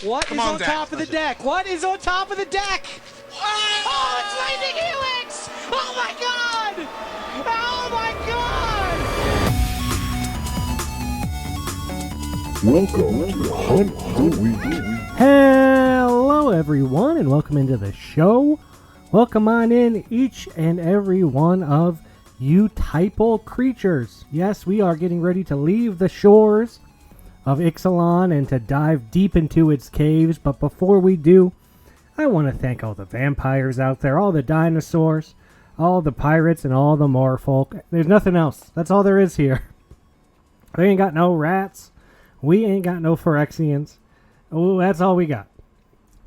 What is on top of the deck? What is on top of the deck? Oh, it's Lightning Helix! Oh my god! Oh my god! Welcome to Hunt the Week. Hello everyone and welcome into the show. Welcome on in each and every one of you typal creatures. Yes, we are getting ready to leave the shores of Ixalan and to dive deep into its caves, but before we do, I want to thank all the vampires out there, all the dinosaurs, all the pirates, and all the moorfolk. There's nothing else. That's all there is here. We ain't got no rats. We ain't got no Phyrexians. Oh, that's all we got.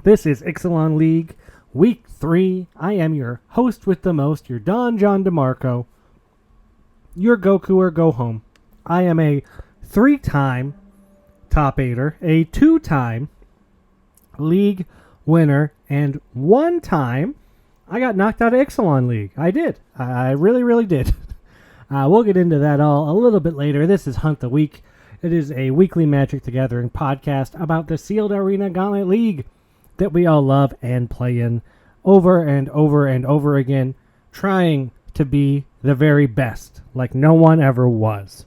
This is Ixalan League, Week 3. I am your host with the most, your Don John DeMarco, your Goku or Go Home. I am a 3-time top 8er, a 2-time league winner, and 1 time I got knocked out of Ixalan League. I did. I really, really did. We'll get into that all a little bit later. This is Hunt the Week. It is a weekly Magic the Gathering podcast about the Sealed Arena Gauntlet League that we all love and play in over and over and over again, trying to be the very best, like no one ever was.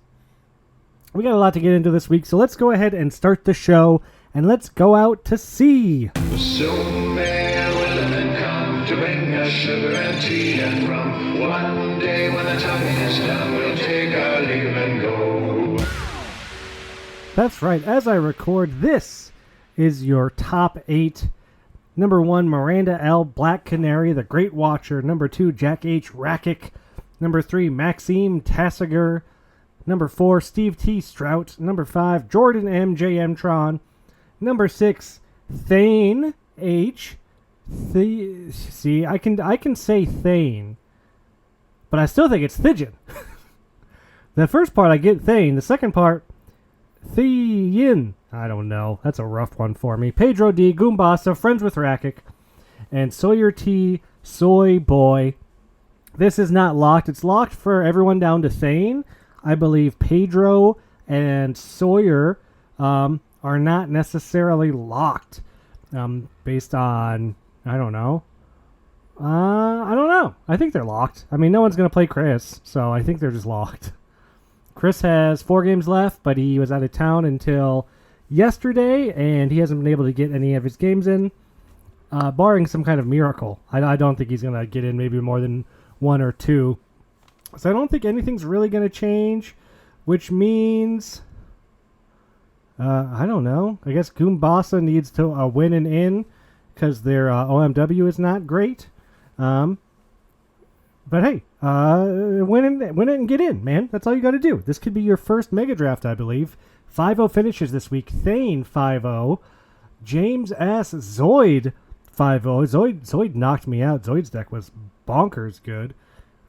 We got a lot to get into this week, so let's go ahead and start the show, and let's go out to sea. Soon may a women come to bring us sugar and tea and rum. One day when the time is done, we'll take our leave and go. That's right. As I record, this is your top 8. Number 1, Miranda L. Black Canary, the Great Watcher. Number 2, Jack H. Rakic. Number 3, Maxime Tassiger. Number 4, Steve T. Strout. Number 5, Jordan M. J. M. Tron. Number 6, Thane H. See, I can say Thane, but I still think it's Thigin. The first part I get Thane. The second part, Theyin. I don't know. That's a rough one for me. Pedro D. Goombasa, friends with Rakic. And Sawyer T. Soy Boy. This is not locked. It's locked for everyone down to Thane. I believe Pedro and Sawyer are not necessarily locked based on, I don't know. I don't know. I think they're locked. I mean, no one's going to play Chris, so I think they're just locked. Chris has 4 games left, but he was out of town until yesterday, and he hasn't been able to get any of his games in, barring some kind of miracle. I don't think he's going to get in maybe more than 1 or 2. So I don't think anything's really going to change, which means, I don't know. I guess Goombasa needs to win and in because their OMW is not great. But hey, win it and get in, man. That's all you got to do. This could be your first Mega Draft, I believe. 5-0 finishes this week. Thane 5-0. James S. Zoid 5-0. Zoid knocked me out. Zoid's deck was bonkers good.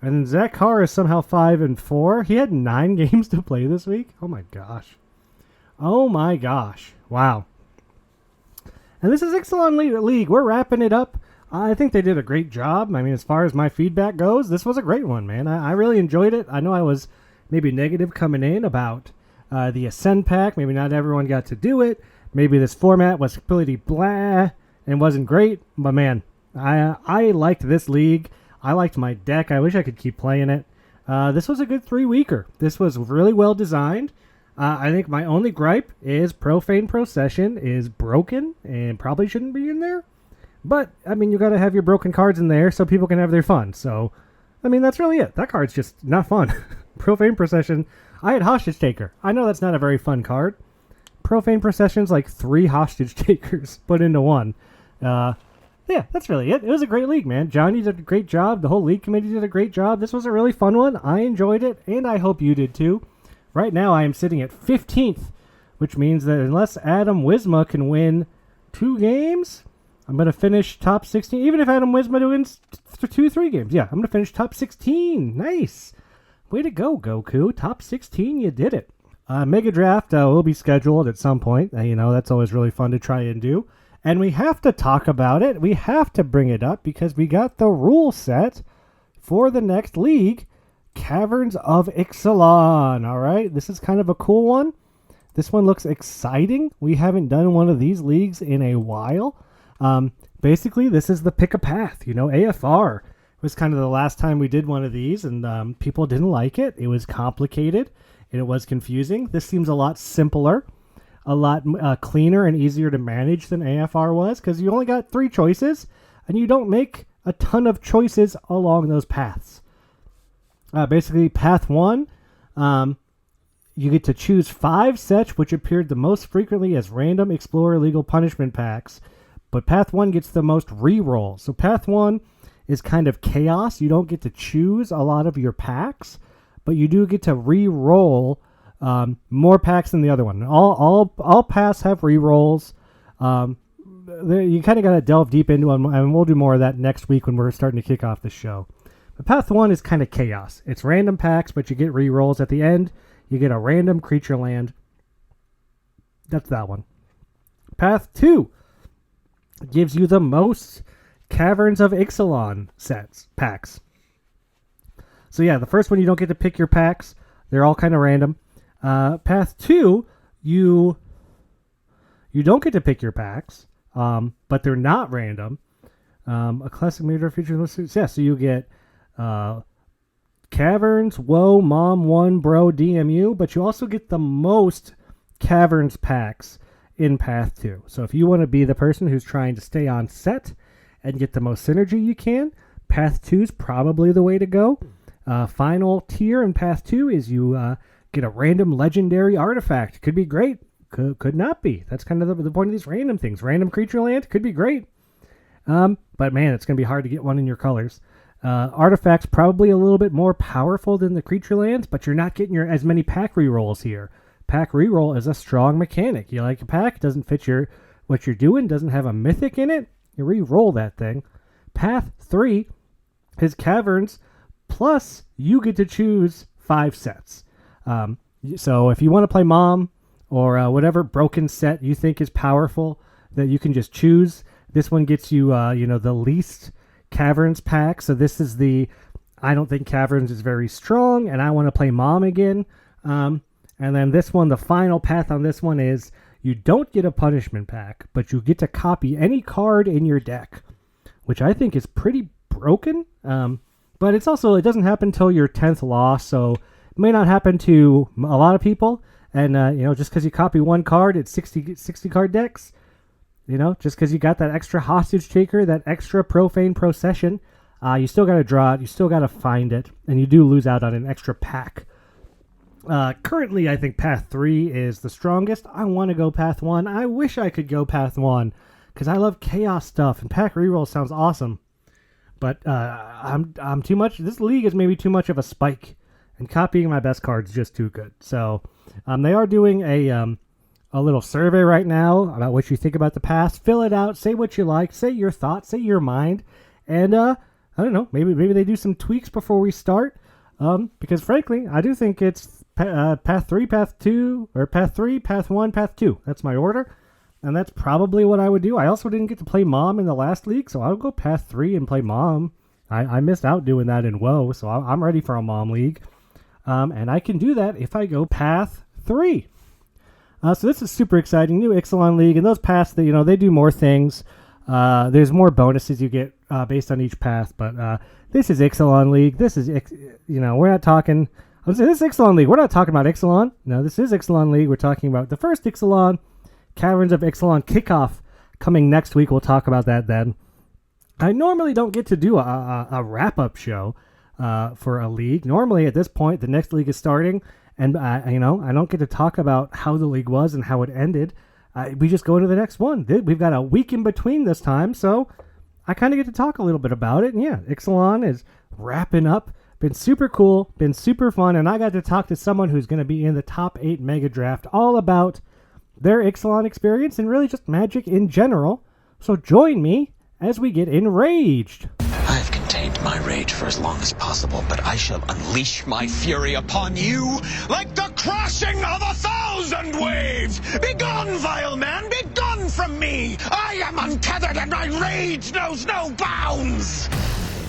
And then Zach Carr is somehow 5-4. He had 9 games to play this week. Oh my gosh. Oh my gosh. Wow. And this is Ixalan League. We're wrapping it up. I think they did a great job. I mean, as far as my feedback goes, this was a great one, man. I really enjoyed it. I know I was maybe negative coming in about the Ascend pack. Maybe not everyone got to do it. Maybe this format was completely blah and wasn't great. But man, I liked this league. I liked my deck. I wish I could keep playing it. This was a good 3-weeker. This was really well designed. I think my only gripe is Profane Procession is broken and probably shouldn't be in there. But, I mean, you got to have your broken cards in there so people can have their fun. So, I mean, that's really it. That card's just not fun. Profane Procession. I had Hostage Taker. I know that's not a very fun card. Profane Procession's like 3 Hostage Takers put into one. Yeah, that's really it. It was a great league, man. Johnny did a great job. The whole league committee did a great job. This was a really fun one. I enjoyed it, and I hope you did too. Right now, I am sitting at 15th, which means that unless Adam Wisma can win 2 games, I'm going to finish top 16. Even if Adam Wisma wins 2-3 games. Yeah, I'm going to finish top 16. Nice. Way to go, Goku. Top 16, you did it. Mega Draft will be scheduled at some point. That's always really fun to try and do. And we have to talk about it. We have to bring it up because we got the rule set for the next league, Caverns of Ixalan. All right, this is kind of a cool one. This one looks exciting. We haven't done one of these leagues in a while. Basically, this is the pick a path. You know, AFR was kind of the last time we did one of these, and people didn't like it. It was complicated, and it was confusing. This seems a lot simpler, a lot cleaner and easier to manage than AFR was, because you only got 3 choices, and you don't make a ton of choices along those paths. Basically, path 1, you get to choose 5 sets which appeared the most frequently as random Explorer legal punishment packs, but path 1 gets the most re-rolls. So path 1 is kind of chaos. You don't get to choose a lot of your packs, but you do get to re-roll more packs than the other one. All paths have re-rolls. You kind of got to delve deep into them, and we'll do more of that next week when we're starting to kick off the show. But path 1 is kind of chaos. It's random packs, but you get re-rolls at the end. You get a random creature land. That's that one. Path 2 gives you the most Caverns of Ixalan packs. So yeah, the first one you don't get to pick your packs. They're all kind of random. Path 2, you don't get to pick your packs, but they're not random. A classic major feature list. Yeah, so you get Caverns, Whoa, Mom, 1, Bro, DMU, but you also get the most Caverns packs in Path 2. So if you want to be the person who's trying to stay on set and get the most synergy you can, Path 2 is probably the way to go. Final tier in Path 2 is you get a random legendary artifact. Could be great, could not be. That's kind of the point of these random things. Random creature land could be great. But man, it's going to be hard to get one in your colors. Artifacts probably a little bit more powerful than the creature lands, but you're not getting as many pack rerolls here. Pack reroll is a strong mechanic. You like a pack, doesn't fit what you're doing, doesn't have a mythic in it, you re-roll that thing. Path 3 is Caverns, plus you get to choose 5 sets. So if you want to play Mom or whatever broken set you think is powerful that you can just choose, this one gets you the least Caverns pack. So this is I don't think Caverns is very strong, and I want to play Mom again. And then this one, the final path on this one is you don't get a punishment pack, but you get to copy any card in your deck, which I think is pretty broken. But it doesn't happen until your 10th loss, so it may not happen to a lot of people. And, just because you copy one card, it's 60 card decks. Just because you got that extra hostage taker, that extra profane procession, you still got to draw it, you still got to find it, and you do lose out on an extra pack. Currently, I think Path 3 is the strongest. I want to go Path 1. I wish I could go Path 1, because I love chaos stuff, and pack reroll sounds awesome. But I'm too much. This league is maybe too much of a spike, and copying my best cards is just too good. So they are doing a little survey right now about what you think about the past. Fill it out. Say what you like. Say your thoughts. Say your mind. And I don't know. Maybe they do some tweaks before we start. Because frankly, I do think it's Path 3, Path 2, or Path 3, Path 1, Path 2. That's my order. And that's probably what I would do. I also didn't get to play Mom in the last league, so I'll go Path 3 and play Mom. I missed out doing that in WoW, so I'm ready for a Mom league. And I can do that if I go Path 3. So this is super exciting. New Ixalan League, and those paths, they do more things. There's more bonuses you get based on each path, but this is Ixalan League. This is, we're not talking... this is Ixalan League. We're not talking about Ixalan. No, this is Ixalan League. We're talking about the first Ixalan, Caverns of Ixalan kickoff coming next week. We'll talk about that then. I normally don't get to do a wrap-up show for a league. Normally, at this point, the next league is starting, and I don't get to talk about how the league was and how it ended. We just go into the next one. We've got a week in between this time, so I kind of get to talk a little bit about it. And yeah, Ixalan is wrapping up. Been super cool, been super fun, and I got to talk to someone who's going to be in the top 8 mega draft all about their Ixalan experience and really just Magic in general. So join me as we get enraged. I've contained my rage for as long as possible, but I shall unleash my fury upon you like the crashing of 1,000 waves! Begone, vile man! Begone from me! I am untethered and my rage knows no bounds!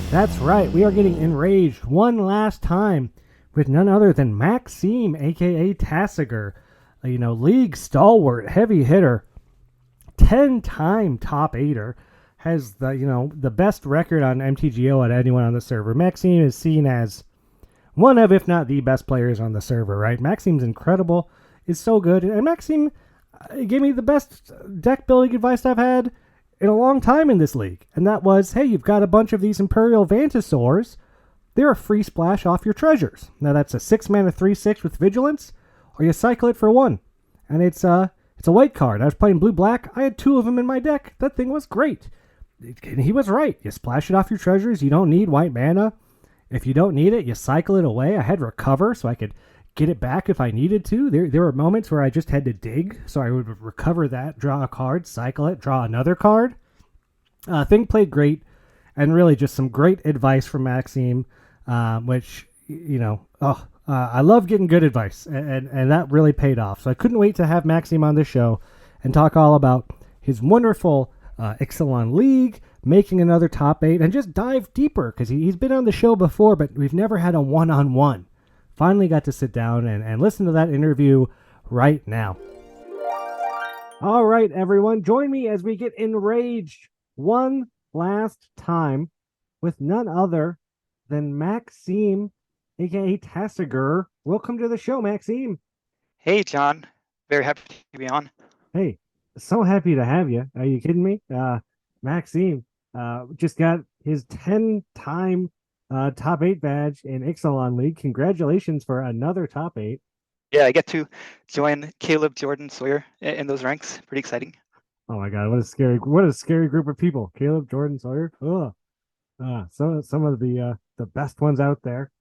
That's right, we are getting enraged one last time with none other than Maxime, aka Tassiger. league stalwart, heavy hitter, 10-time top eighter, has the best record on MTGO at anyone on the server. Maxime is seen as one of, if not the best players on the server, right? Maxime's incredible, is so good, and Maxime gave me the best deck building advice I've had in a long time in this league, and that was, hey, you've got a bunch of these Imperial Vantasaurs. They're a free splash off your treasures. Now that's a 6-mana 3/6 with Vigilance, or you cycle it for 1, and it's a white card. I was playing blue-black. I had 2 of them in my deck. That thing was great. And he was right. You splash it off your treasures. You don't need white mana. If you don't need it, you cycle it away. I had Recover, so I could get it back if I needed to. There were moments where I just had to dig, so I would recover that, draw a card, cycle it, draw another card. Thing played great, and really just some great advice from Maxime, which, I love getting good advice, and that really paid off. So I couldn't wait to have Maxime on the show and talk all about his wonderful Ixalan League, making another top 8, and just dive deeper, because he's been on the show before, but we've never had a one-on-one. Finally got to sit down and listen to that interview right now. All right, everyone, join me as we get enraged one last time with none other than Maxime, aka Tassiger. Welcome to the show, Maxime. Hey, John. Very happy to be on. Hey, so happy to have you. Are you kidding me? Maxime just got his 10-time top 8 badge in Ixalan League. Congratulations for another top 8. Yeah, I get to join Caleb, Jordan, Sawyer in those ranks. Pretty exciting. Oh my God, what a scary group of people. Caleb, Jordan, Sawyer. Ugh. Some of the best ones out there.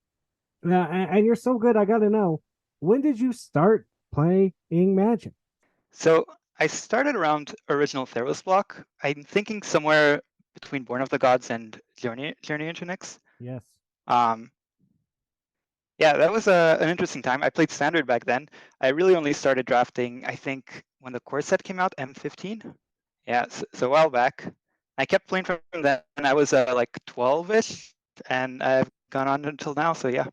And you're so good. I got to know, when did you start playing Magic? So I started around original Theros block. I'm thinking somewhere between Born of the Gods and Journey into Nyx. Yes. Yeah, that was an interesting time. I played Standard back then. I really only started drafting, I think, when the core set came out, M15. Yeah, so a while back. I kept playing from then, and I was like 12-ish, and I've gone on until now. So yeah.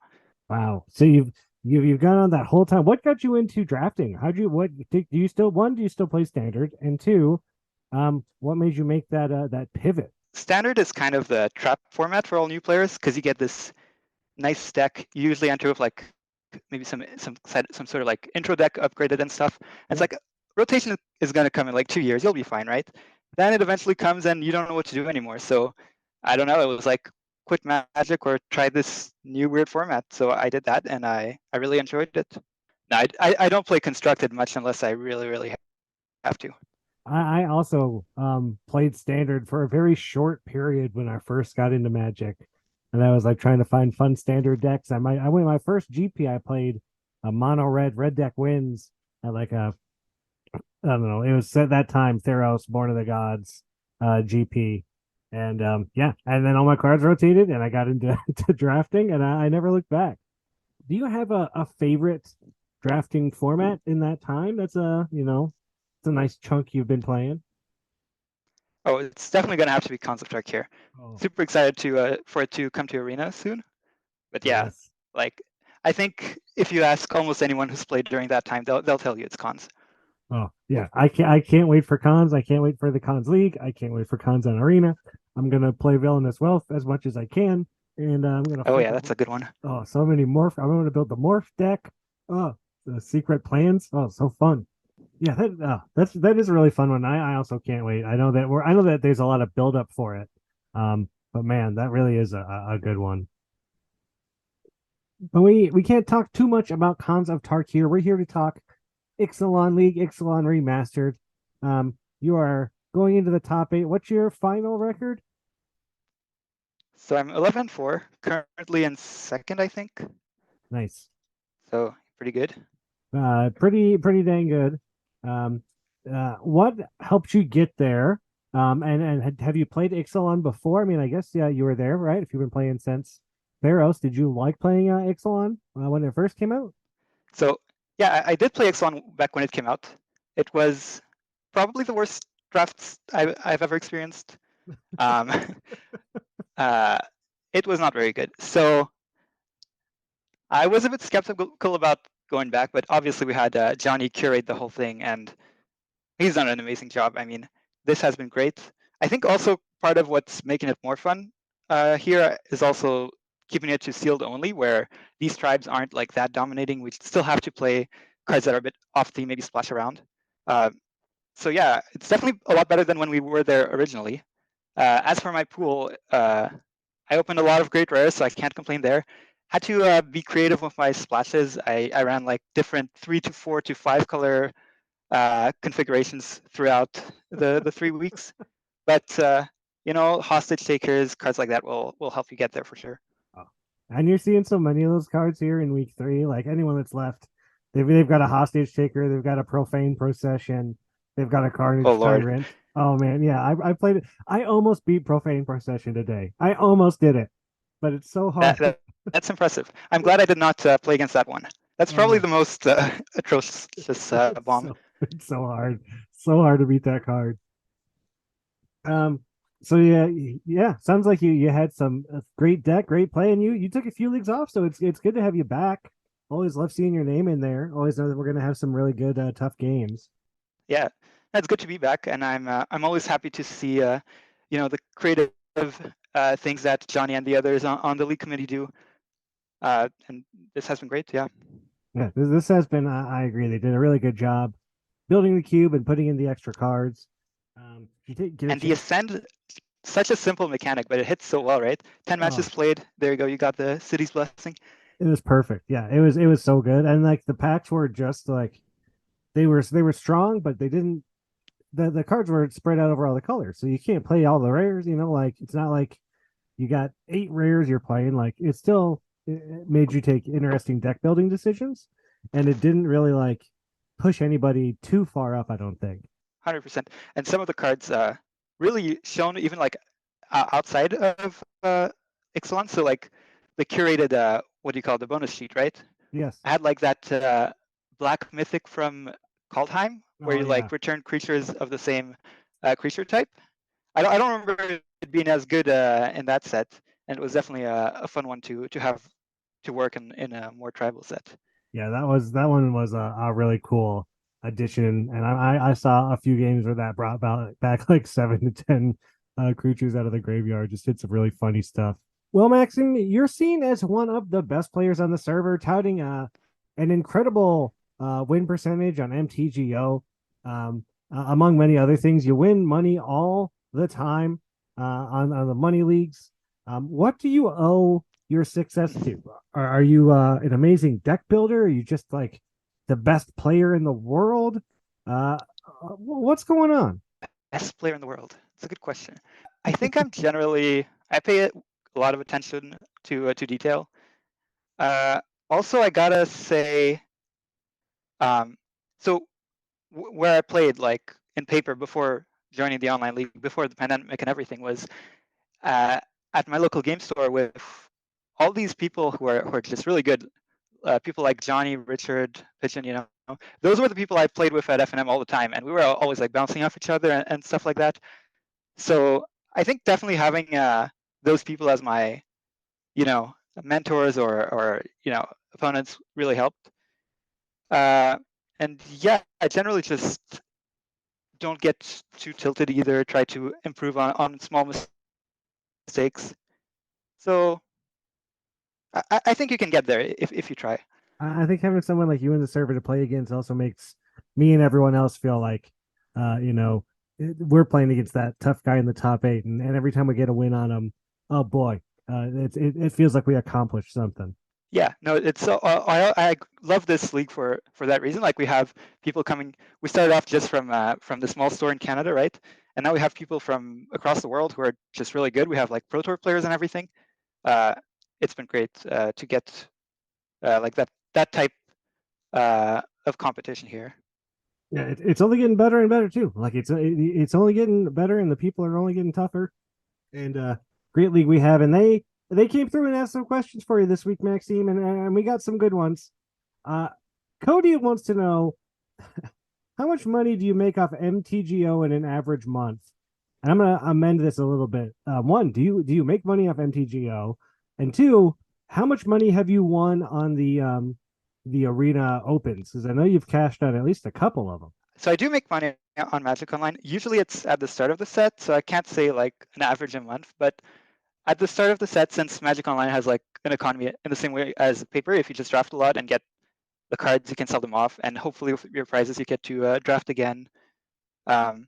Wow. So you've gone on that whole time. What got you into drafting? Do you still play Standard? And 2, what made you make that pivot? Standard is kind of the trap format for all new players, because you get this nice deck. You usually enter with like maybe some sort of like intro deck upgraded and stuff. And it's like rotation is going to come in like 2 years. You'll be fine, right? Then it eventually comes and you don't know what to do anymore. So I don't know. It was like quit Magic or try this new weird format. So I did that, and I really enjoyed it. No, I don't play constructed much unless I really have to. I also played Standard for a very short period when I first got into Magic, and I was like trying to find fun Standard decks. I went my first GP. I played a mono red deck wins at like I don't know. It was at that time Theros, Born of the Gods, GP, and and then all my cards rotated, and I got into to drafting, and I never looked back. Do you have a favorite drafting format in that time? That's it's a nice chunk you've been playing. Oh, it's definitely going to have to be Concept Arc here. Oh. Super excited for it to come to Arena soon. But yeah, Yes. like I think if you ask almost anyone who's played during that time, they'll tell you it's cons. Oh yeah, I can't wait for cons. I can't wait for the cons league. I can't wait for cons on Arena. I'm gonna play Villainous Wealth as much as I can, and I'm gonna. Oh yeah, that's a good one. Oh, so many morph. I'm gonna build the morph deck. Oh, the secret plans. Oh, so fun. Yeah, that is a really fun one. I also can't wait. I know that there's a lot of build up for it. But man, that really is a good one. But we can't talk too much about Cons of Tark here. We're here to talk Ixalan League, Ixalan Remastered. You are going into the top 8. What's your final record? So I'm 11-4, currently in second, I think. Nice. So pretty good. Pretty dang good. What helped you get there? And have you played Ixalan before? I mean, I guess you were there, right? If you've been playing since Theros, did you like playing Ixalan when it first came out? So yeah, I did play Ixalan back when it came out. It was probably the worst drafts I've ever experienced. It was not very good. So I was a bit skeptical about going back, but obviously we had Johnny curate the whole thing, and he's done an amazing job. I mean, this has been great. I think also part of what's making it more fun here is also keeping it to sealed only, where these tribes aren't like that dominating. We still have to play cards that are a bit off theme, maybe splash around. So yeah, it's definitely a lot better than when we were there originally. As for my pool, I opened a lot of great rares, so I can't complain there. Had to be creative with my splashes. I ran like different 3 to 4 to 5 color configurations throughout the 3 weeks. But you know, hostage takers, cards like that will help you get there for sure. And you're seeing so many of those cards here in week 3. Like anyone that's left, they've got a hostage taker, they've got a profane procession, they've got a carnage Oh Lord. tyrant. Oh man, yeah, I played it. I almost beat profane procession today. I almost did it, but it's so hard. That's impressive. I'm glad I did not play against that one. That's probably the most atrocious bomb. It's so hard to beat that card. So yeah, sounds like you had some great deck, great play, and you took a few leagues off, so it's good to have you back. Always love seeing your name in there. Always know that we're gonna have some really good tough games. Yeah, it's good to be back, and I'm always happy to see you know, the creative things that Johnny and the others on the league committee do. And this has been great. Yeah. Yeah, this has been. I agree. They did a really good job building the cube and putting in the extra cards. And the ascend, such a simple mechanic, but it hits so well, right? 10 matches played. There you go. You got the city's blessing. It was perfect. Yeah, it was so good. And like the packs were just like they were strong, but they didn't. The cards were spread out over all the colors, so you can't play all the rares. You know, like it's not like you got 8 rares you're playing. Like it made you take interesting deck building decisions, and it didn't really like push anybody too far up. I don't think. 100%. And some of the cards really shown even like outside of Ixalan. So like the curated, what do you call it, the bonus sheet, right? Yes. I had like that black mythic from Kaldheim, where you like return creatures of the same creature type. I don't remember it being as good in that set, and it was definitely a fun one to have to work in a more tribal set. Yeah, that one was a really cool addition, and I saw a few games where that brought back like 7 to 10 creatures out of the graveyard. Just did some really funny stuff. Well, Maxime, you're seen as one of the best players on the server, touting an incredible win percentage on MTGO. Among many other things, you win money all the time on the money leagues. What do you owe your success to? Are you an amazing deck builder? Are you just like the best player in the world? What's going on? Best player in the world. It's a good question. I think I'm generally, I pay a lot of attention to detail. Also, I gotta say, so where I played like in paper before joining the online league, before the pandemic and everything, was at my local game store with all these people who are just really good. People like Johnny, Richard, Pigeon, you know, those were the people I played with at FNM all the time, and we were always like bouncing off each other and stuff like that. So I think definitely having those people as my, you know, mentors or you know, opponents really helped. And yeah, I generally just don't get too tilted either. Try to improve on small mistakes. So I think you can get there if you try. I think having someone like you in the server to play against also makes me and everyone else feel like, you know, we're playing against that tough guy in the top 8, and every time we get a win on him, oh boy, it feels like we accomplished something. Yeah, no, it's I love this league for that reason. Like we have people coming. We started off just from the small store in Canada, right? And now we have people from across the world who are just really good. We have like Pro Tour players and everything. It's been great to get like that type of competition here. Yeah, it's only getting better and better too. Like it's only getting better, and the people are only getting tougher. And great league we have, and they came through and asked some questions for you this week, Maxime, and we got some good ones. Cody wants to know how much money do you make off MTGO in an average month? And I'm gonna amend this a little bit. 1, do you make money off MTGO? And 2, how much money have you won on the the arena opens? Because I know you've cashed out at least a couple of them. So I do make money on Magic Online. Usually it's at the start of the set, so I can't say like an average a month, but at the start of the set, since Magic Online has like an economy in the same way as paper, if you just draft a lot and get the cards, you can sell them off, and hopefully with your prizes, you get to draft again. So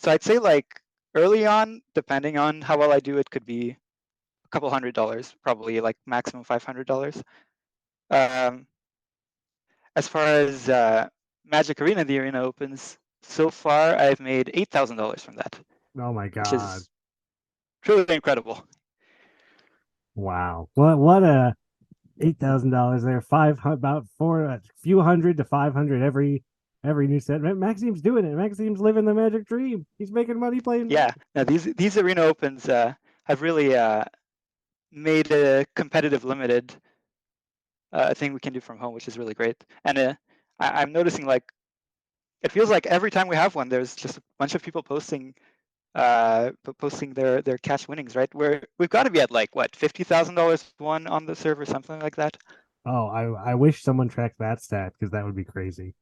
I'd say like early on, depending on how well I do, it could be a couple $100, probably like maximum $500. As far as Magic Arena, the arena opens, so far I've made $8,000 from that, Oh my which god! is truly incredible. Wow, what a $8,000 there. About a few hundred to 500 every new set. Maxime's doing it. Maxime's living the Magic dream. He's making money playing. Yeah, now these arena opens have really made a competitive limited thing we can do from home, which is really great. And I'm noticing like it feels like every time we have one, there's just a bunch of people posting their cash winnings, right? We've got to be at like what $50,000 won on the server, something like that. Oh, I wish someone tracked that stat because that would be crazy.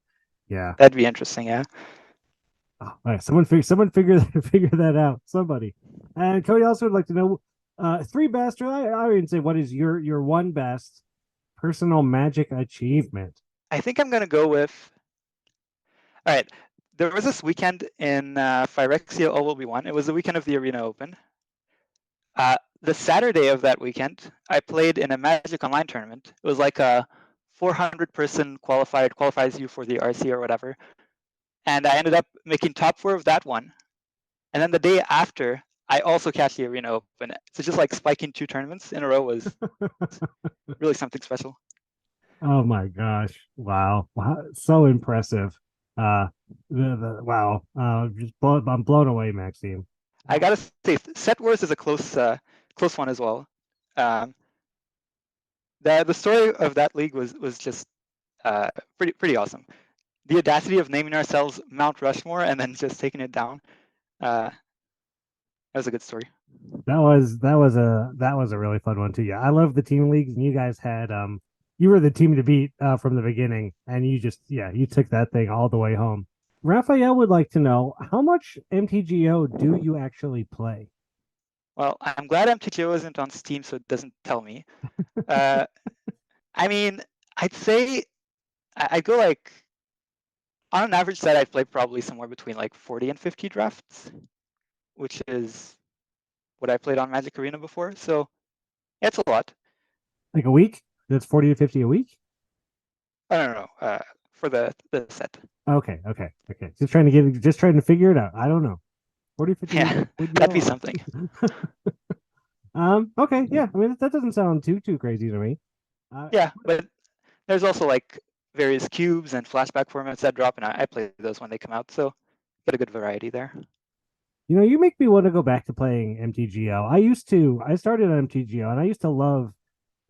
Yeah. That'd be interesting, yeah. Oh, all right. Someone figure figure that out. Somebody. And Cody also would like to know three best. I would say what is your one best personal Magic achievement? I think I'm gonna go with. All right. There was this weekend in Phyrexia All Will Be One. It was the weekend of the Arena Open. The Saturday of that weekend, I played in a Magic Online tournament. It was like a 400-person qualifies you for the RC or whatever. And I ended up making top 4 of that one. And then the day after, I also cashed the Arena Open. So just like spiking 2 tournaments in a row was really something special. Oh my gosh! Wow, so impressive. Wow. I'm blown away, Maxime. I gotta say, Set Wars is a close one as well. The story of that league was just pretty awesome. The audacity of naming ourselves Mount Rushmore and then just taking it down. That was a good story. That was a really fun one too. Yeah, I love the team leagues, and you guys had you were the team to beat from the beginning, and you took that thing all the way home. Raphael would like to know how much MTGO do you actually play? Well, I'm glad MTGO isn't on Steam, so it doesn't tell me. I mean, I'd say I go like on an average set, I'd play probably somewhere between like 40 and 50 drafts, which is what I played on Magic Arena before. So yeah, it's a lot. Like a week? That's 40 to 50 a week? I don't know. For the set. Okay. Just trying to figure it out. I don't know. 40, 50. Yeah, that'd be something. Okay, yeah. I mean, that doesn't sound too crazy to me. Yeah, but there's also like various cubes and flashback formats that drop, and I play those when they come out, so get a good variety there. You know, you make me want to go back to playing MTGO. I started on MTGO, and I used to love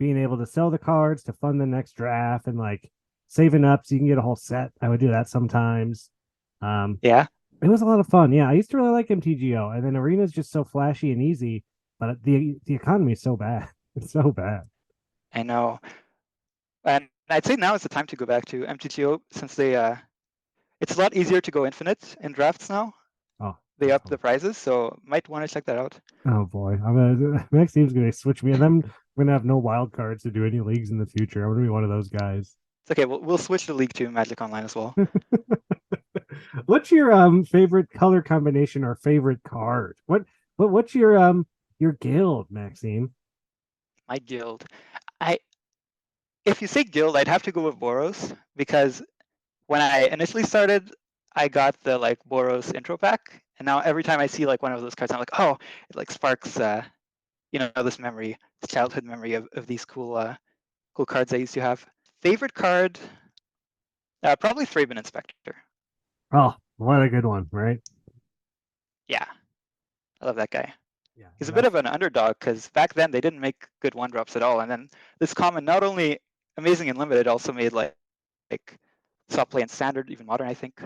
being able to sell the cards to fund the next draft and like saving up so you can get a whole set. I would do that sometimes. Yeah. It was a lot of fun. Yeah, I used to really like MTGO, and then Arena is just so flashy and easy, but the economy is so bad. It's so bad. I know. And I'd say now is the time to go back to MTGO since it's a lot easier to go infinite in drafts now. Oh, they up the prizes, so might want to check that out. Oh boy, Maxime's gonna switch me, and I'm gonna have no wild cards to do any leagues in the future. I'm gonna be one of those guys. It's okay. We'll switch the league to Magic Online as well. What's your favorite color combination or favorite card? What's your guild, Maxime? My guild. If you say guild, I'd have to go with Boros because when I initially started, I got the like Boros intro pack, and now every time I see like one of those cards, I'm like, oh, it like sparks this memory, this childhood memory of these cool cards I used to have. Favorite card, probably Thraben Inspector. Oh, what a good one, right? Yeah, I love that guy. Yeah, he's a bit of an underdog because back then they didn't make good 1-drops at all, and then this common not only amazing and limited, also made like soft play and standard, even modern, I think.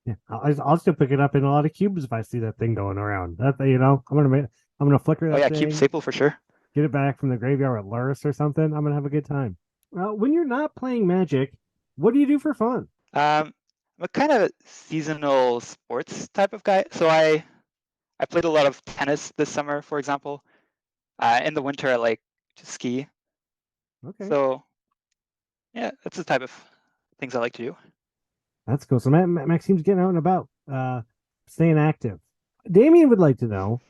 Yeah, I'll still pick it up in a lot of cubes if I see that thing going around. I'm gonna flicker that. Oh yeah, thing, cube staple for sure. Get it back from the graveyard with Luris or something. I'm gonna have a good time. When you're not playing Magic, what do you do for fun? I'm a kind of seasonal sports type of guy. So I played a lot of tennis this summer, for example. In the winter, I like to ski. Okay, So yeah, that's the type of things I like to do. that's cool. So Maxime's getting out and about, staying active. Damien would like to know,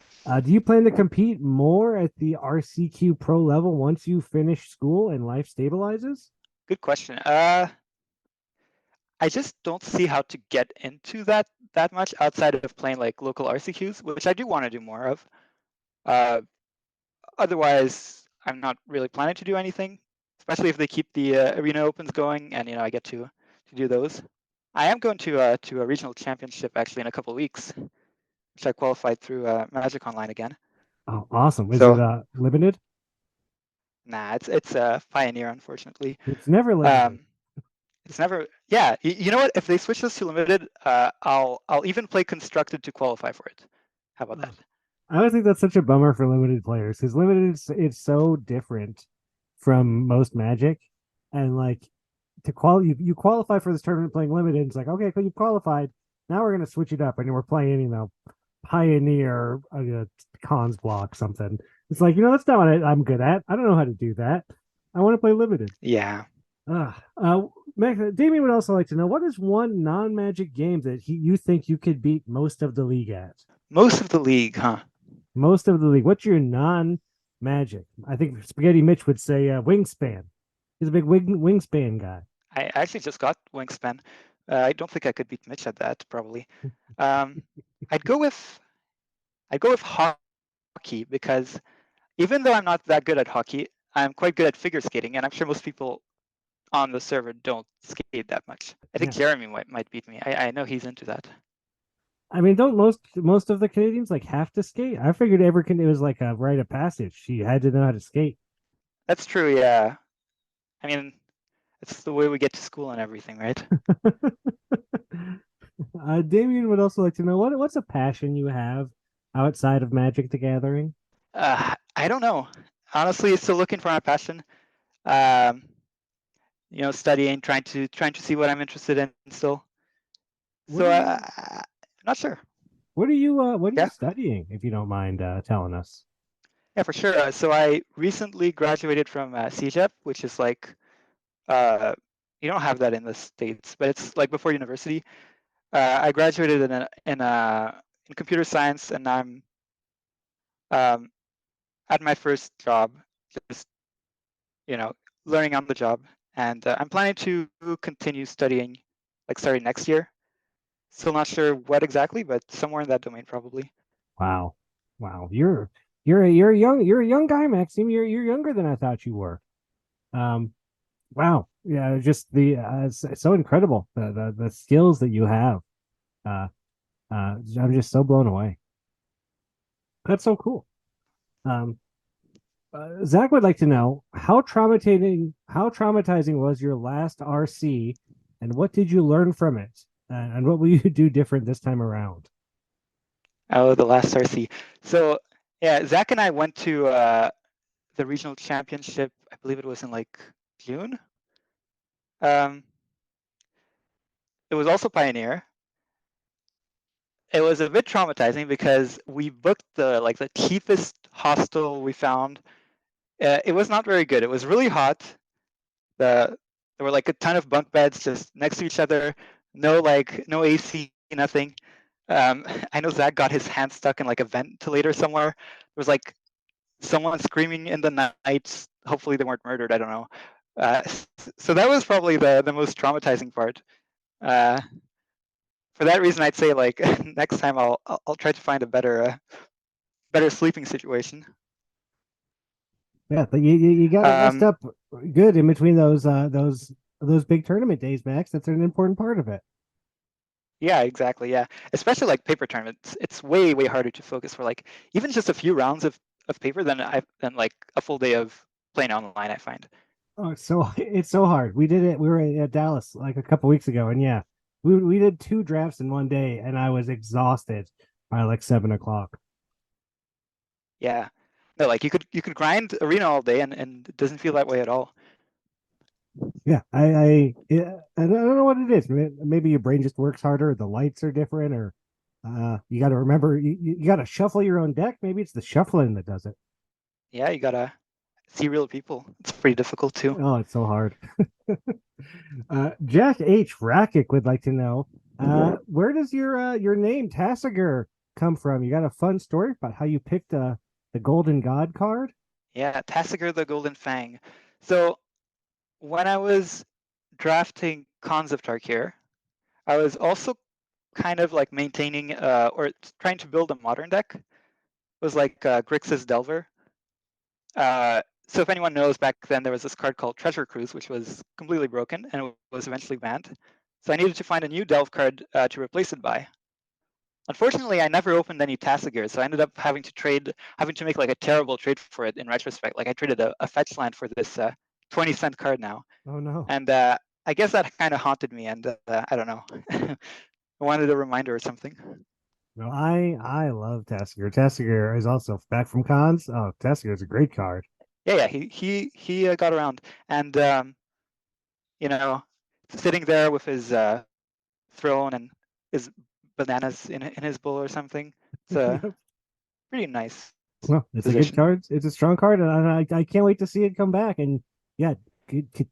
do you plan to compete more at the RCQ pro level once you finish school and life stabilizes? Good question. I just don't see how to get into that much outside of playing like local RCQs, which I do want to do more of. Uh, Otherwise, I'm not really planning to do anything, especially if they keep the arena opens going and I get to do those. I am going to a regional championship actually in a couple of weeks, which I qualified through Magic Online again. Oh, awesome. Is it So limited? nah, it's Pioneer, unfortunately. It's never limited. Um, it's never. Yeah, you know what? If they switch this to limited, I'll even play constructed to qualify for it. How about that? I always think that's such a bummer for limited players because limited is it's so different from most Magic, and like you qualify for this tournament playing limited. It's like okay, cool, you qualified. Now we're gonna switch it up, and we're playing Pioneer cons block something. It's like that's not what I'm good at. I don't know how to do that. I want to play limited. Yeah, Uh, uh, Damien would also like to know what is one non-Magic game that you think you could beat most of the league at? most of the league, huh? Most of the league. What's your non-Magic? I think Spaghetti Mitch would say Wingspan. He's a big Wingspan guy. I actually just got Wingspan. I don't think I could beat Mitch at that, probably. Um, I'd go with hockey because even though I'm not that good at hockey, I'm quite good at figure skating, and I'm sure most people on the server don't skate that much. I think Yeah. Jeremy might beat me. I know he's into that. I mean, don't most of the Canadians like have to skate? I figured it was like a rite of passage. She had to know how to skate. That's true, yeah. I mean, it's the way we get to school and everything, right? Damien would also like to know what's a passion you have outside of Magic the Gathering? I don't know. Honestly, still looking for my passion. Um, studying, trying to see what I'm interested in still. What So are you I'm not sure. what are you Yeah, studying, if you don't mind telling us? yeah, for sure. So I recently graduated from CEGEP, which is like you don't have that in the States, but it's like before university. I graduated in computer science, and I'm um, at my first job, just learning on the job, and I'm planning to continue studying, like starting next year. Still not sure what exactly, but somewhere in that domain probably. Wow, wow, you're a young guy, Maxime. You're younger than I thought you were. Um, wow, yeah, just it's so incredible the skills that you have. Uh, I'm just so blown away. That's so cool. Um, Zach would like to know how traumatizing was your last RC, and what did you learn from it, and what will you do different this time around? Oh, the last RC. So yeah, Zach and I went to the regional championship. I believe it was in like June. Um, it was also Pioneer. It was a bit traumatizing because we booked the cheapest hostel we found. It was not very good. It was really hot. There were like a ton of bunk beds just next to each other. No AC, nothing. I know Zach got his hand stuck in like a ventilator somewhere. There was like someone screaming in the night. Hopefully they weren't murdered. I don't know. Uh, so that was probably the most traumatizing part. Uh, for that reason, I'd say like next time I'll try to find a better sleeping situation. Yeah, but you got to rest Um, up good in between those big tournament days, Max. That's an important part of it. yeah, exactly. Yeah, especially like paper tournaments. It's way harder to focus for like even just a few rounds of paper than like a full day of playing online. I find. Oh, it's so hard. We did it. We were at Dallas like a couple weeks ago, and yeah, we did two drafts in one day, and I was exhausted by like 7 o'clock. Yeah. No, like you could grind arena all day and it doesn't feel that way at all. Yeah, I don't know what it is. Maybe your brain just works harder. The lights are different, or you got to remember you got to shuffle your own deck. Maybe it's the shuffling that does it. Yeah, you gotta see real people. It's pretty difficult too. Oh, it's so hard. Jack H. Rakic would like to know, where does your name Tassiger come from? You got a fun story about how you picked the Golden God card? Yeah, Tassiger the Golden Fang. So when I was drafting Cons of Tarkir, I was also kind of like maintaining or trying to build a modern deck. It was like Grixis Delver. So if anyone knows, back then there was this card called Treasure Cruise, which was completely broken and it was eventually banned. So I needed to find a new Delve card to replace it by. Unfortunately, I never opened any Tassiger, so I ended up having to make like a terrible trade for it in retrospect. Like I traded a fetch land for this 20-cent card now. Oh no. And I guess that kind of haunted me, and I don't know. I wanted a reminder or something. No, I love Tassiger. Tassiger is also back from cons. Oh, Tassiger is a great card. Yeah, he got around, and you know, sitting there with his throne and his bananas in his bowl or something. It's a Yep. pretty nice Well, it's a good position. card. It's a strong card, and I can't wait to see it come back. And yeah,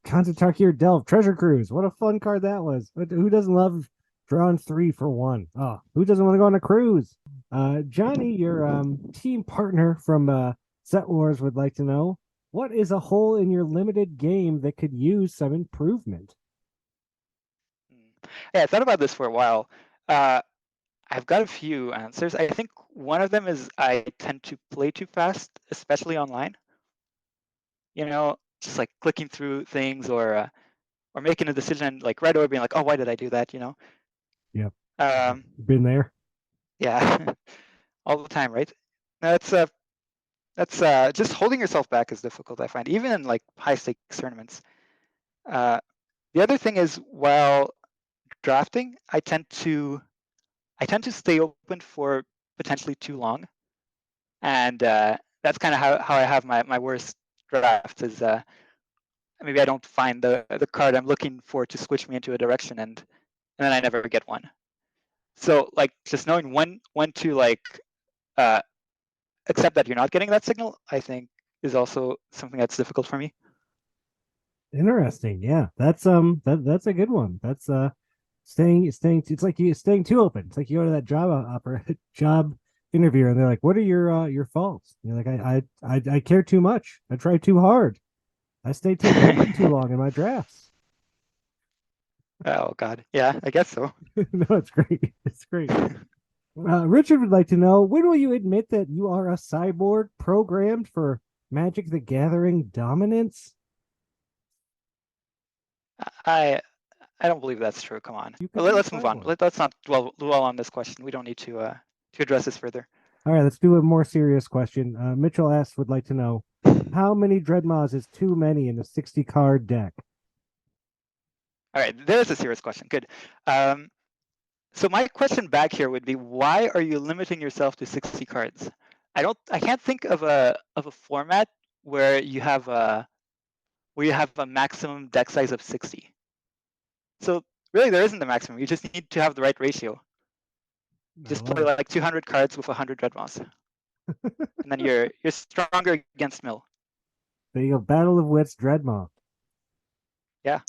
Cons of Tarkir Delve Treasure Cruise. What a fun card that was. Who doesn't love drawing 3 for 1? Oh, who doesn't want to go on a cruise? Johnny, your team partner from Set Wars would like to know, what is a hole in your limited game that could use some improvement? Yeah, I thought about this for a while. I've got a few answers. I think one of them is I tend to play too fast, especially online. You know, just like clicking through things or making a decision like right away, being like, oh, why did I do that? You know. Yep, Um, been there. yeah, all the time, right? That's just holding yourself back is difficult. I find even in like high stakes tournaments. The other thing is while drafting, I tend to stay open for potentially too long, and that's kind of how I have my worst drafts. Is maybe I don't find the card I'm looking for to switch me into a direction, and then I never get one. So like just knowing when to like uh, accept that you're not getting that signal, I think is also something that's difficult for me. Interesting. Yeah, that's a good one. That's staying. It's like you staying too open. It's like you go to that job interview, and they're like, "What are your faults?" And you're like, I care too much. I try too hard. I stay too open too long in my drafts." Oh God, yeah, I guess so. No, it's great. It's great. Richard would like to know, when will you admit that you are a cyborg programmed for Magic the Gathering dominance? I don't believe that's true. Come on. You could Well, be a let's move on. cyborg. Let's not dwell on this question. We don't need to address this further. All right, let's do a more serious question. Mitchell S. would like to know, how many Dreadmaws is too many in a 60 card deck? All right, there's a serious question. Good. So my question back here would be, why are you limiting yourself to 60 cards? I can't think of a format where you have a maximum deck size of 60. So really, there isn't a maximum. You just need to have the right ratio. Just play like 200 cards with 100 Dreadmaws, and then you're stronger against mill. There you go. Battle of Wits Dreadmaw. Yeah.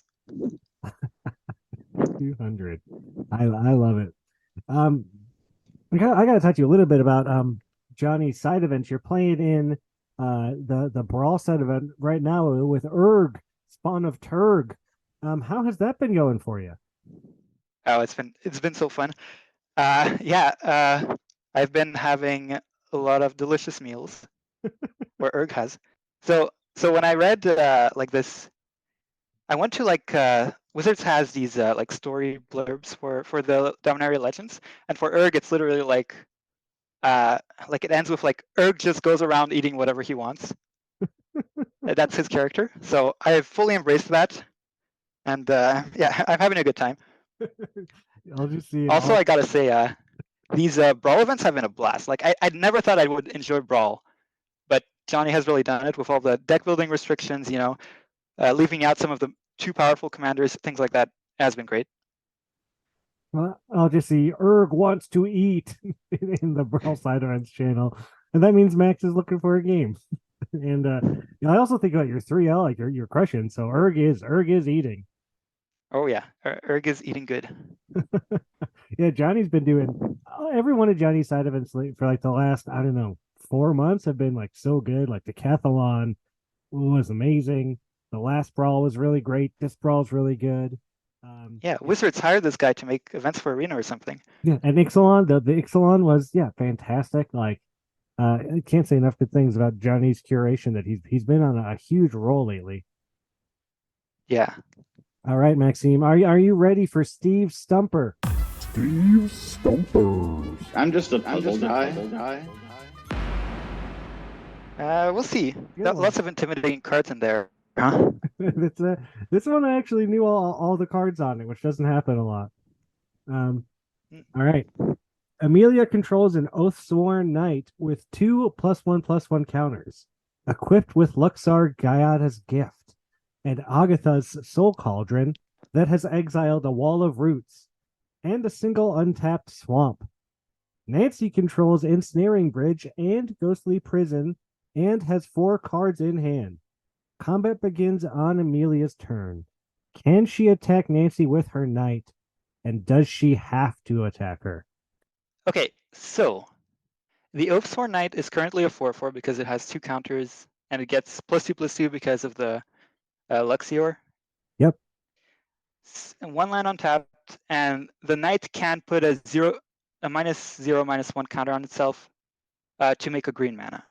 200. I love it. I gotta talk to you a little bit about Johnny's side events. You're playing in the brawl side event right now with Urg, Spawn of Turg. How has that been going for you? Oh, it's been so fun. Yeah, I've been having a lot of delicious meals, or Erg has. So when I read like this, I went to like Wizards has these like story blurbs for the Dominaria Legends, and for Erg it's literally like it ends with like Erg just goes around eating whatever he wants. That's his character. So I've fully embraced that, and yeah, I'm having a good time. I'll just see. Also, I gotta say, these brawl events have been a blast. Like I never thought I would enjoy brawl, but Johnny has really done it with all the deck building restrictions. You know, leaving out some of the two powerful commanders, things like that has been great. Well, I'll just see Erg wants to eat in the Brawl Side Events channel, and that means Max is looking for a game. And I also think about your 3L, like you're crushing. So Erg is eating. Oh yeah, Erg is eating good. Yeah, Johnny's been doing every one of Johnny's side events for like the last, I don't know, 4 months have been like so good. Like the Cathalon was amazing. The last brawl was really great. This brawl is really good. Yeah, Wizards hired this guy to make events for Arena or something. Yeah, and Ixalan, the Ixalan was fantastic. Like I can't say enough good things about Johnny's curation. That he's been on a huge roll lately. Yeah. All right, Maxime, are you ready for Steve Stumper? Steve Stumpers. I'm just a puzzle guy. We'll see. Lots of intimidating cards in there, huh? This one I actually knew all the cards on it, which doesn't happen a lot. All right. Amelia controls an Oathsworn Knight with 2 +1/+1 counters, equipped with Luxar Gaiata's Gift and Agatha's Soul Cauldron that has exiled a Wall of Roots and a single untapped swamp. Nancy controls Ensnaring Bridge and Ghostly Prison and has 4 cards in hand. Combat begins on Amelia's turn. Can she attack Nancy with her knight? And does she have to attack her? Okay, so the Oathsworn Knight is currently a 4/4 because it has 2 counters and it gets +2/+2 because of the Luxior. Yep. And 1 land untapped, and the Knight can put a -0/-1 counter on itself to make a green mana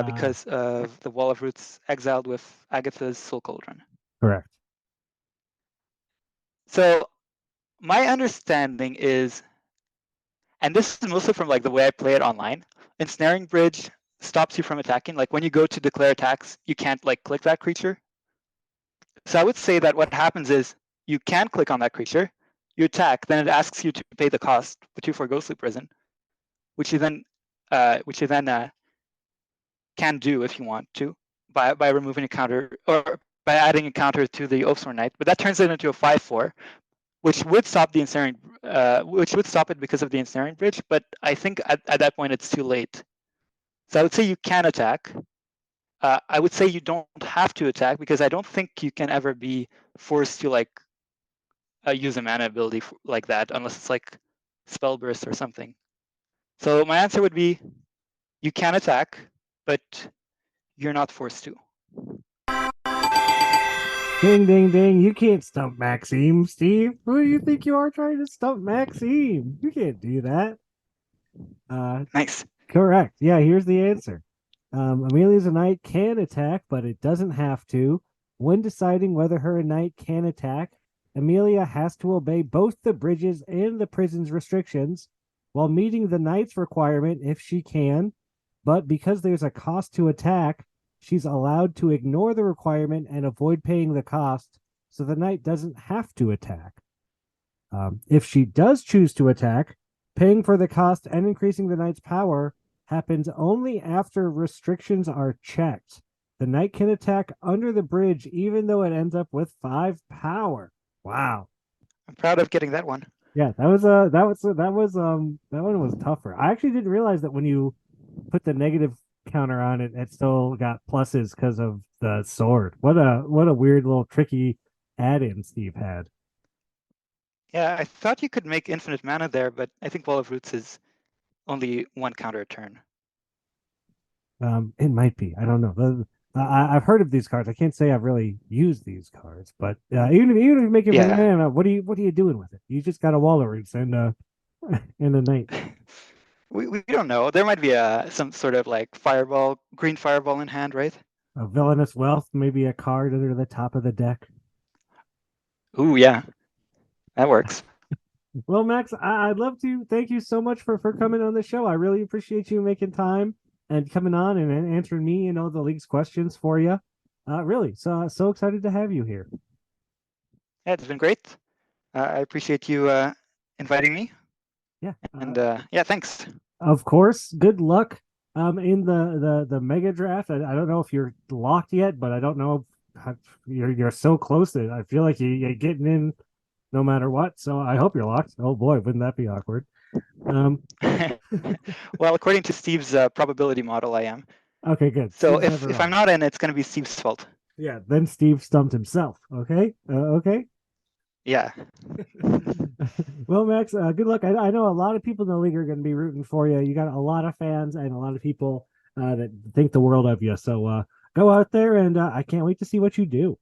because of the Wall of Roots exiled with Agatha's Soul Cauldron. Correct. So my understanding is, and this is mostly from like the way I play it online, Ensnaring Bridge stops you from attacking. Like when you go to declare attacks, you can't like click that creature. So I would say that what happens is you can click on that creature, you attack, then it asks you to pay the cost, the 2/4 Ghostly Prison, which you then can do if you want to by removing a counter or by adding a counter to the Oathsworn Knight. But that turns it into a 5/4. Which would stop the ensnaring, which would stop it because of the ensnaring bridge. But I think at that point it's too late. So I would say you can attack. I would say you don't have to attack because I don't think you can ever be forced to like use a mana ability like that unless it's like spell burst or something. So my answer would be you can attack, but you're not forced to. Ding, ding, ding. You can't stump Maxime, Steve. Who do you think you are trying to stump Maxime? You can't do that. Nice. Correct. Yeah, here's the answer. Amelia's a knight can attack, but it doesn't have to. When deciding whether her knight can attack, Amelia has to obey both the bridges and the prison's restrictions while meeting the knight's requirement if she can. But because there's a cost to attack, she's allowed to ignore the requirement and avoid paying the cost, so the knight doesn't have to attack. If she does choose to attack, paying for the cost and increasing the knight's power happens only after restrictions are checked. The knight can attack under the bridge even though it ends up with 5 power. Wow. I'm proud of getting that one. Yeah, that one was tougher. I actually didn't realize that when you put the negative counter on it, it still got pluses because of the sword. What a weird little tricky add-in Steve had. Yeah, I thought you could make infinite mana there, but I think Wall of Roots is only 1 counter a turn. It might be. I don't know. I've heard of these cards. I can't say I've really used these cards, but even if you make it mana, what are you doing with it? You just got a Wall of Roots and a knight. We don't know. There might be some sort of like green fireball in hand, right? A Villainous Wealth, maybe a card under the top of the deck. Ooh, yeah. That works. Well, Max, I'd love to thank you so much for coming on the show. I really appreciate you making time and coming on and answering me and all the league's questions for you. Really, so excited to have you here. Yeah, it's been great. I appreciate you inviting me. Yeah. And thanks. Of course. Good luck in the mega draft. I don't know if you're locked yet, but I don't know You're so close to it. I feel like you're getting in no matter what. So I hope you're locked. Oh boy, wouldn't that be awkward? Well, according to Steve's probability model, I am. Okay, good. So Steve's never if I'm wrong. not in, it's going to be Steve's fault. Yeah, then Steve stumped himself. Okay, okay. Yeah. Well, Max, good luck. I know a lot of people in the league are going to be rooting for you. You got a lot of fans and a lot of people that think the world of you. So go out there, and I can't wait to see what you do.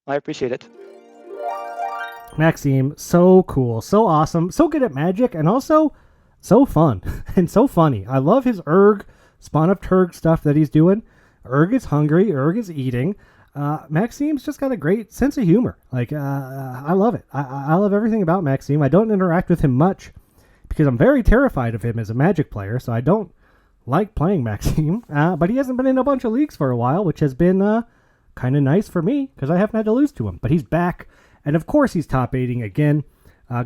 I appreciate it. Maxime, so cool, so awesome, so good at Magic, and also so fun and so funny. I love his Spawn of Turg stuff that he's doing. Erg is hungry, Erg is eating. Maxime's just got a great sense of humor. Like, I love it. I love everything about Maxime. I don't interact with him much because I'm very terrified of him as a Magic player, so I don't like playing Maxime. But he hasn't been in a bunch of leagues for a while, which has been kind of nice for me because I haven't had to lose to him. But he's back, and of course he's top 8ing again,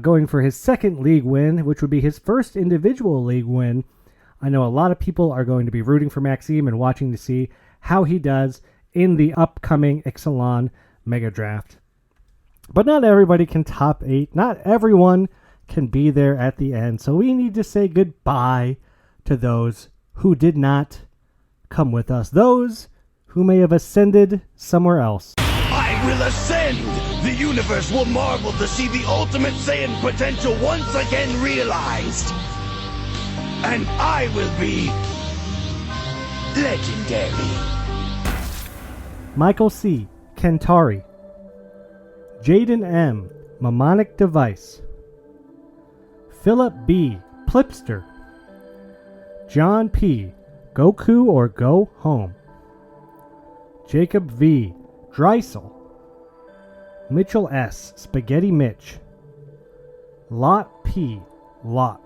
going for his second league win, which would be his first individual league win. I know a lot of people are going to be rooting for Maxime and watching to see how he does in the upcoming Ixalan Mega Draft. But not everybody can top 8. Not everyone can be there at the end. So we need to say goodbye to those who did not come with us. Those who may have ascended somewhere else. I will ascend! The universe will marvel to see the ultimate Saiyan potential once again realized. And I will be legendary. Michael C., Kentari. Jaden M., Mnemonic Device. Philip B., Plipster. John P., Goku or Go Home. Jacob V., Dreisel. Mitchell S., Spaghetti Mitch. Lot P., Lot.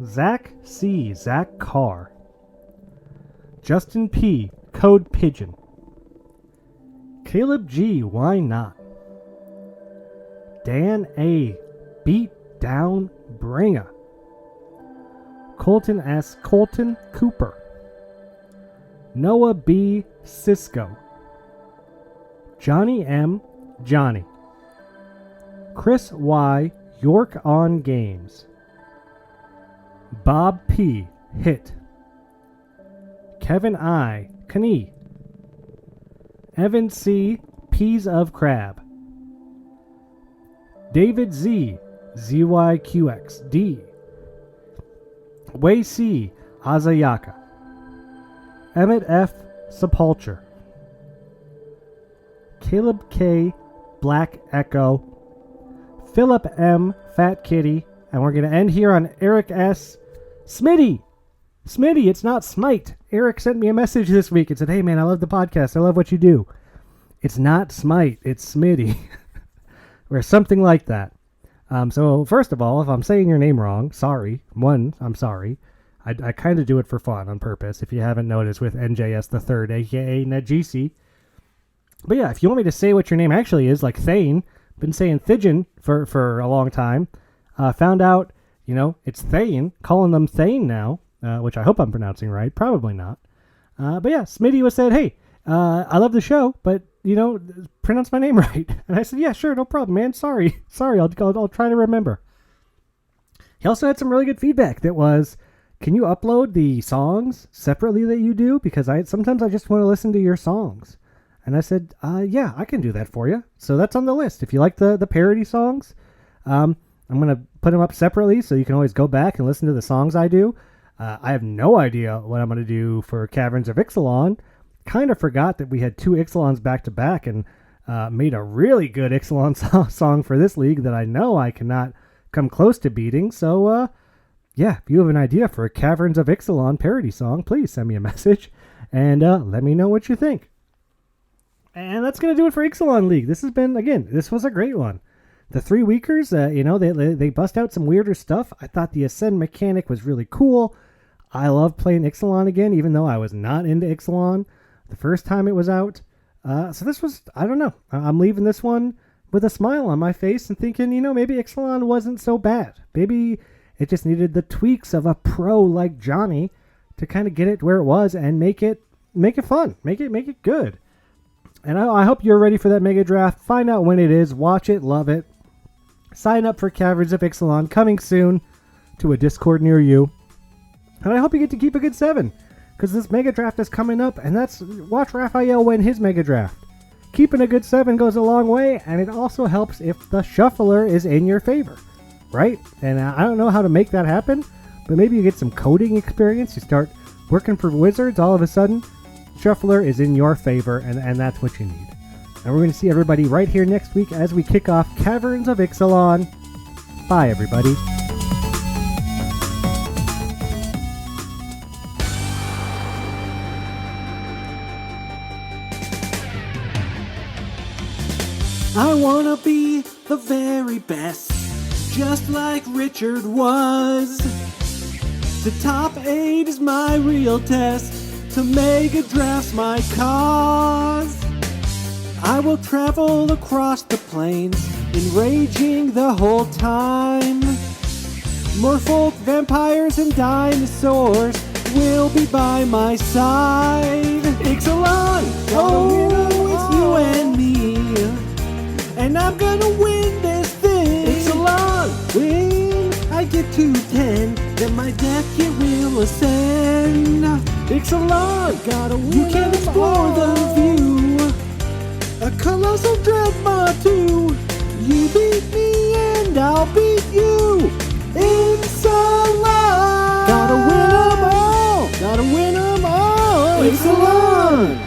Zach C., Zach Carr. Justin P., Code Pigeon. Caleb G., Why Not? Dan A., Beat Down Bringer. Colton S., Colton Cooper. Noah B., Cisco. Johnny M., Johnny. Chris Y., York on Games. Bob P., Hit. Kevin I., Knee. Evan C., Peas of Crab. David Z., ZYQXD. Wei C., Azayaka. Emmett F., Sepulcher. Caleb K., Black Echo. Philip M., Fat Kitty. And we're going to end here on Eric S., Smitty, it's not Smite. Eric sent me a message this week and said, hey man, I love the podcast. I love what you do. It's not Smite. It's Smitty. Or something like that. So first of all, if I'm saying your name wrong, sorry. I'm sorry. I kind of do it for fun on purpose, if you haven't noticed, with NJS the Third, aka NetGC. But yeah, if you want me to say what your name actually is, like Thane, been saying Thijin for a long time. Found out, it's Thane, calling them Thane now, which I hope I'm pronouncing right. Probably not. But yeah, Smitty was said, hey, I love the show, but, pronounce my name right. And I said, yeah, sure, no problem, man. Sorry, I'll try to remember. He also had some really good feedback that was, can you upload the songs separately that you do? Because sometimes I just want to listen to your songs. And I said, yeah, I can do that for you. So that's on the list. If you like the parody songs, I'm going to put them up separately so you can always go back and listen to the songs I do. I have no idea what I'm going to do for Caverns of Ixalan. Kind of forgot that we had 2 Ixalans back to back and made a really good Ixalan song for this league that I know I cannot come close to beating. So, yeah, if you have an idea for a Caverns of Ixalan parody song, please send me a message and let me know what you think. And that's going to do it for Ixalan League. This was a great one. The 3 weekers, they bust out some weirder stuff. I thought the Ascend mechanic was really cool. I love playing Ixalan again, even though I was not into Ixalan the first time it was out. So this was, I don't know. I'm leaving this one with a smile on my face and thinking, maybe Ixalan wasn't so bad. Maybe it just needed the tweaks of a pro like Johnny to kind of get it where it was and make it, make it fun. Make it good. And I hope you're ready for that mega draft. Find out when it is. Watch it. Love it. Sign up for Caverns of Ixalan coming soon to a Discord near you. And I hope you get to keep a good 7. Because this mega draft is coming up. And watch Raphael win his mega draft. Keeping a good 7 goes a long way. And it also helps if the shuffler is in your favor. Right? And I don't know how to make that happen. But maybe you get some coding experience. You start working for Wizards. All of a sudden, shuffler is in your favor. And that's what you need. And we're going to see everybody right here next week as we kick off Caverns of Ixalan. Bye, everybody. I wanna be the very best, just like Richard was. The top 8 is my real test, to mega draft's my cause. I will travel across the plains, enraging the whole time. Merfolk, vampires, and dinosaurs will be by my side. Ixalan, oh, it's you and me, and I'm gonna win this thing. Ixalan, when I get to 10, then my deck it will ascend. Ixalan, gotta win. You can explore the view. A colossal dreadnought too. You beat me and I'll beat you. Ixalan! Gotta win 'em all! Gotta win 'em all! Ixalan!